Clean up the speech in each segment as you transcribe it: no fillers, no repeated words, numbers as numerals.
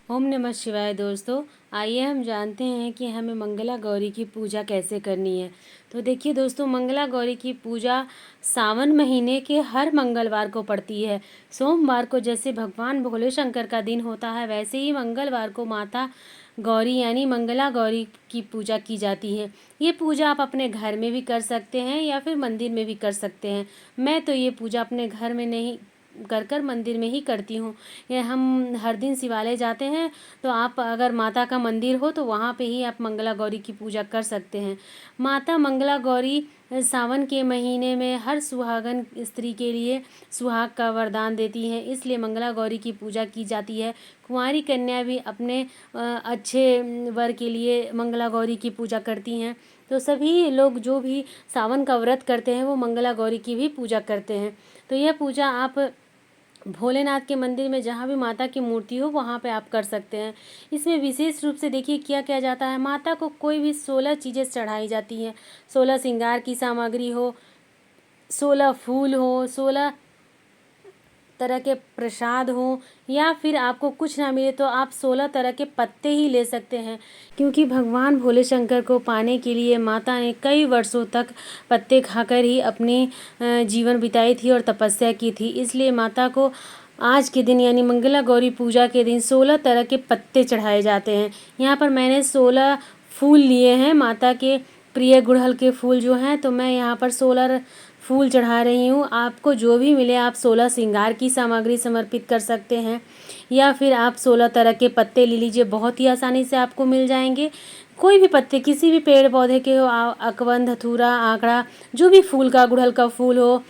ओम नमः शिवाय। दोस्तों, आइए हम जानते हैं कि हमें मंगला गौरी की पूजा कैसे करनी है। तो देखिए दोस्तों, मंगला गौरी की पूजा सावन महीने के हर मंगलवार को पड़ती है। सोमवार को जैसे भगवान भोले शंकर का दिन होता है, वैसे ही मंगलवार को माता गौरी यानी मंगला गौरी की पूजा की जाती है। ये पूजा आप अपने घर में भी कर सकते हैं या फिर मंदिर में भी कर सकते हैं। मैं तो ये पूजा अपने घर में नहीं कर मंदिर में ही करती हूँ। ये हम हर दिन शिवालय जाते हैं, तो आप अगर माता का मंदिर हो तो वहाँ पे ही आप मंगला गौरी की पूजा कर सकते हैं। माता मंगला गौरी सावन के महीने में हर सुहागन स्त्री के लिए सुहाग का वरदान देती हैं, इसलिए मंगला गौरी की पूजा की जाती है। कुंवारी कन्या भी अपने अच्छे वर के लिए मंगला गौरी की पूजा करती हैं। तो सभी लोग जो भी सावन का व्रत करते हैं वो मंगला गौरी की भी पूजा करते हैं। तो यह पूजा आप भोलेनाथ के मंदिर में जहाँ भी माता की मूर्ति हो वहाँ पे आप कर सकते हैं। इसमें विशेष रूप से देखिए क्या किया जाता है। माता को कोई भी 16 चीज़ें चढ़ाई जाती हैं। 16 श्रृंगार की सामग्री हो, 16 फूल हो, 16 तरह के प्रसाद हो, या फिर आपको कुछ ना मिले तो आप 16 तरह के पत्ते ही ले सकते हैं। क्योंकि भगवान भोले शंकर को पाने के लिए माता ने कई वर्षों तक पत्ते खाकर ही अपनी जीवन बिताई थी और तपस्या की थी। इसलिए माता को आज के दिन यानी मंगला गौरी पूजा के दिन 16 तरह के पत्ते चढ़ाए जाते हैं। यहाँ पर मैंने 16 फूल लिए हैं, माता के प्रिय गुड़हल के फूल जो हैं, तो मैं यहाँ पर 16 फूल चढ़ा रही हूँ। आपको जो भी मिले आप 16 श्रृंगार की सामग्री समर्पित कर सकते हैं, या फिर आप 16 तरह के पत्ते ले लीजिए, बहुत ही आसानी से आपको मिल जाएंगे। कोई भी पत्ते किसी भी पेड़ पौधे के हो, अकवन, धतूरा, आंकड़ा, जो भी फूल का, गुड़हल का फूल हो,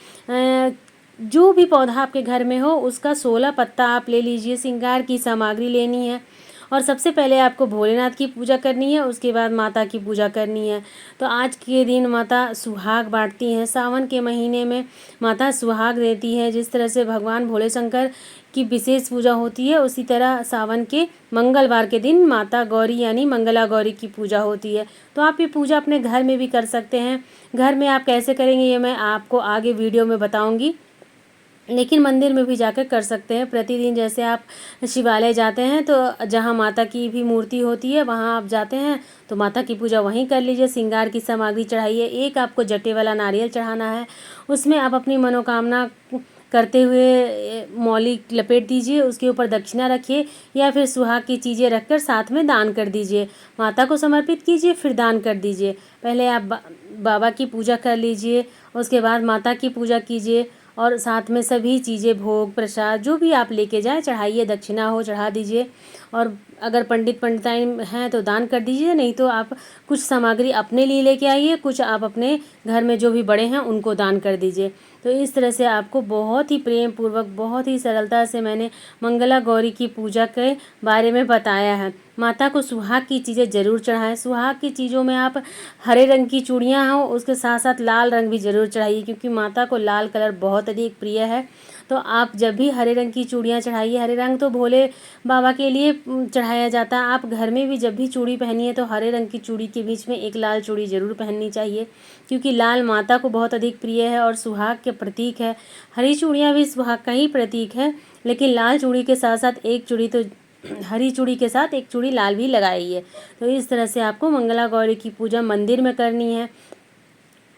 जो भी पौधा आपके घर में हो उसका 16 पत्ता आप ले लीजिए। श्रृंगार की सामग्री लेनी है और सबसे पहले आपको भोलेनाथ की पूजा करनी है, उसके बाद माता की पूजा करनी है। तो आज के दिन माता सुहाग बांटती हैं। सावन के महीने में माता सुहाग देती है। जिस तरह से भगवान भोले शंकर की विशेष पूजा होती है, उसी तरह सावन के मंगलवार के दिन माता गौरी यानी मंगला गौरी की पूजा होती है। तो आप ये पूजा अपने घर में भी कर सकते हैं। घर में आप कैसे करेंगे ये मैं आपको आगे वीडियो में बताऊँगी, लेकिन मंदिर में भी जाकर कर सकते हैं। प्रतिदिन जैसे आप शिवालय जाते हैं तो जहाँ माता की भी मूर्ति होती है वहाँ आप जाते हैं तो माता की पूजा वहीं कर लीजिए। श्रृंगार की सामग्री चढ़ाइए। एक आपको जटे वाला नारियल चढ़ाना है, उसमें आप अपनी मनोकामना करते हुए मौली लपेट दीजिए, उसके ऊपर दक्षिणा रखिए या फिर सुहाग की चीज़ें रखकर साथ में दान कर दीजिए। माता को समर्पित कीजिए फिर दान कर दीजिए। पहले आप बाबा की पूजा कर लीजिए, उसके बाद माता की पूजा कीजिए और साथ में सभी चीज़ें, भोग प्रसाद जो भी आप लेके जाएं चढ़ाइए, दक्षिणा हो चढ़ा दीजिए। और अगर पंडित पंडिताइन हैं तो दान कर दीजिए, नहीं तो आप कुछ सामग्री अपने लिए लेके आइए, कुछ आप अपने घर में जो भी बड़े हैं उनको दान कर दीजिए। तो इस तरह से आपको बहुत ही प्रेम पूर्वक, बहुत ही सरलता से मैंने मंगला गौरी की पूजा के बारे में बताया है। माता को सुहाग की चीज़ें ज़रूर चढ़ाएं। सुहाग की चीज़ों में आप हरे रंग की चूड़ियाँ हों, उसके साथ साथ लाल रंग भी ज़रूर चढ़ाइए, क्योंकि माता को लाल कलर बहुत अधिक प्रिय है। तो आप जब भी हरे रंग की चूड़ियाँ चढ़ाइए। हरे रंग तो भोले बाबा के लिए चढ़ाया जाता है। आप घर में भी जब भी चूड़ी पहनिए तो हरे रंग की चूड़ी के बीच में एक लाल चूड़ी ज़रूर पहननी चाहिए, क्योंकि लाल माता को बहुत अधिक प्रिय है और सुहाग के प्रतीक है। हरी चूड़ियाँ भी सुहाग का ही प्रतीक है, लेकिन लाल चूड़ी के साथ साथ एक चूड़ी तो हरी चूड़ी के साथ एक चूड़ी लाल भी लगाइए। तो इस तरह से आपको मंगला गौरी की पूजा मंदिर में करनी है।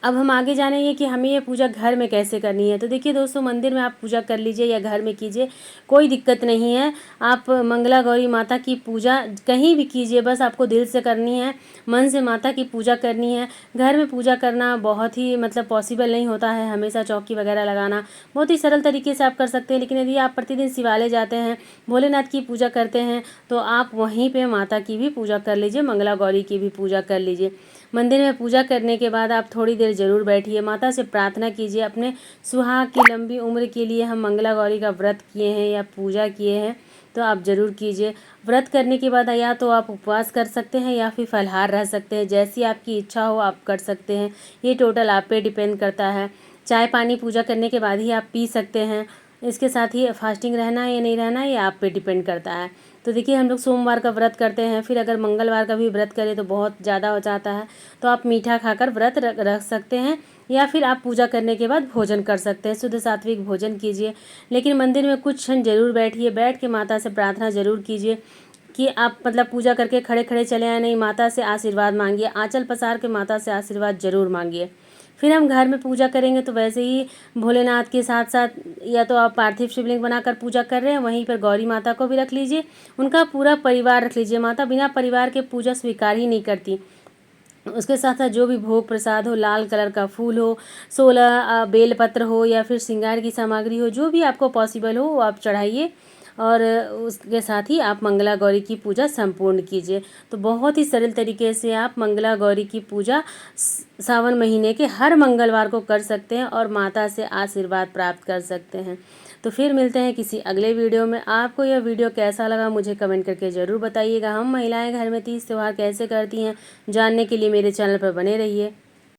अब हम आगे जानेंगे कि हमें ये पूजा घर में कैसे करनी है। तो देखिए दोस्तों, मंदिर में आप पूजा कर लीजिए या घर में कीजिए, कोई दिक्कत नहीं है। आप मंगला गौरी माता की पूजा कहीं भी कीजिए, बस आपको दिल से करनी है, मन से माता की पूजा करनी है। घर में पूजा करना बहुत ही पॉसिबल नहीं होता है, हमेशा चौकी वगैरह लगाना। बहुत ही सरल तरीके से आप कर सकते हैं, लेकिन यदि आप प्रतिदिन शिवालय जाते हैं, भोलेनाथ की पूजा करते हैं, तो आप वहीं पर माता की भी पूजा कर लीजिए, मंगला गौरी की भी पूजा कर लीजिए। मंदिर में पूजा करने के बाद आप थोड़ी देर ज़रूर बैठिए, माता से प्रार्थना कीजिए। अपने सुहाग की लंबी उम्र के लिए हम मंगला गौरी का व्रत किए हैं या पूजा किए हैं, तो आप ज़रूर कीजिए। व्रत करने के बाद या तो आप उपवास कर सकते हैं या फिर फलाहार रह सकते हैं, जैसी आपकी इच्छा हो आप कर सकते हैं। ये टोटल आप पे डिपेंड करता है। चाय पानी पूजा करने के बाद ही आप पी सकते हैं। इसके साथ ही फास्टिंग रहना है या नहीं रहना है ये आप पे डिपेंड करता है। तो देखिए, हम लोग सोमवार का व्रत करते हैं, फिर अगर मंगलवार का भी व्रत करें तो बहुत ज़्यादा हो जाता है, तो आप मीठा खाकर व्रत रख सकते हैं, या फिर आप पूजा करने के बाद भोजन कर सकते हैं, शुद्ध सात्विक भोजन कीजिए। लेकिन मंदिर में कुछ क्षण जरूर बैठिए, बैठ के माता से प्रार्थना जरूर कीजिए। कि आप मतलब पूजा करके खड़े खड़े चले आए, नहीं, माता से आशीर्वाद मांगिए, आंचल पसार के माता से आशीर्वाद जरूर मांगिए। फिर हम घर में पूजा करेंगे तो वैसे ही भोलेनाथ के साथ साथ या तो आप पार्थिव शिवलिंग बनाकर पूजा कर रहे हैं, वहीं पर गौरी माता को भी रख लीजिए, उनका पूरा परिवार रख लीजिए। माता बिना परिवार के पूजा स्वीकार ही नहीं करती। उसके साथ साथ जो भी भोग प्रसाद हो, लाल कलर का फूल हो, 16 बेलपत्र हो या फिर श्रृंगार की सामग्री हो, जो भी आपको पॉसिबल हो वो आप चढ़ाइए और उसके साथ ही आप मंगला गौरी की पूजा संपूर्ण कीजिए। तो बहुत ही सरल तरीके से आप मंगला गौरी की पूजा सावन महीने के हर मंगलवार को कर सकते हैं और माता से आशीर्वाद प्राप्त कर सकते हैं। तो फिर मिलते हैं किसी अगले वीडियो में। आपको यह वीडियो कैसा लगा मुझे कमेंट करके ज़रूर बताइएगा। हम महिलाएं घर में तीज त्यौहार कैसे करती हैं जानने के लिए मेरे चैनल पर बने रहिए।